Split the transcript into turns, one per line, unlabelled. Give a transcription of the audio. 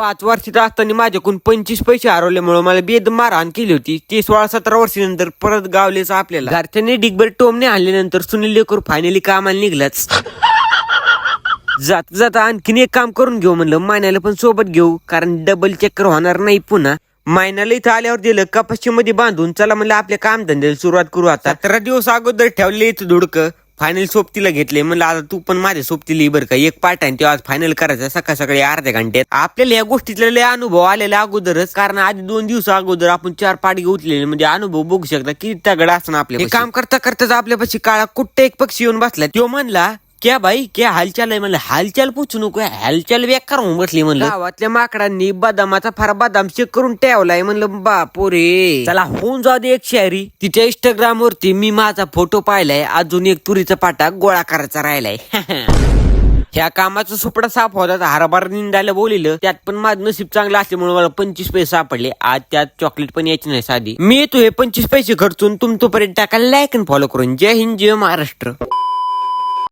5 वर्षाचा असताना माझ्याकडून 25 पैसे हरवल्यामुळे मला बेद मारहाण केली होती. ते 16-17 वर्षानंतर परत गावलेच आपल्याला. घरच्यांनी डिगबर टोमने आणल्यानंतर सुनील लेकर फायनली कामाला निघलाच. जाता जाता आणखीन एक काम करून घेऊ म्हणलं, मायनाला पण सोबत घेऊ, कारण डबल चक्कर होणार नाही पुन्हा. मायनाला इथं आल्यावर दिलं कपाशीमध्ये बांधून, चला म्हणलं आपल्या काम धंद्याला सुरुवात करू आता. 17 दिवस अगोदर ठेवले इथं धुडकं, फायनल सोबतीला घेतले. म्हणलं आता तू पण माझ्या सोबतीला बरं का, एक पार्ट आहे तेव्हा आज फायनल करायचं सकाळ सकाळी अर्ध्या घंट्यात. आपल्याला या गोष्टीतला लय अनुभव आलेला अगोदरच, कारण आधी 2 दिवस अगोदर आपण 4 पार्ट उठलेले, म्हणजे अनुभव बघू शकता किती तगड असं आपल्या. काम करता करताच आपल्यापाशी काळा कुठे एक पक्षी येऊन बसला. तो म्हणला क्या भाई क्या हालचाल आहे म्हणलं. हालचाल पूछू नको, हालचाल बेकार होऊन बसली म्हणलं. गावातल्या माकडांनी बदामाचा फार बदाम शेक करून ठेवलाय म्हणलं. बापोरे, चला होऊन जाऊ दे एक शायरी. तिच्या इंस्टाग्राम वरती मी माझा फोटो पाहिलाय, अजून एक तुरीचा पाटा गोळा करायचा राहिलाय. ह्या कामाचा सुपडा साफ होता, हरभरा निंदायला बोलिलं, त्यात पण माझं नशीब चांगलं असल्यामुळे मला 25 पैसे सापडले. आज त्यात चॉकलेट पण यायची नाही साधी. मी येतो हे 25 पैसे खर्चून. तुमच्यापर्यंत टाकायला लाईक आणि फॉलो करून. जय हिंद, जय महाराष्ट्र.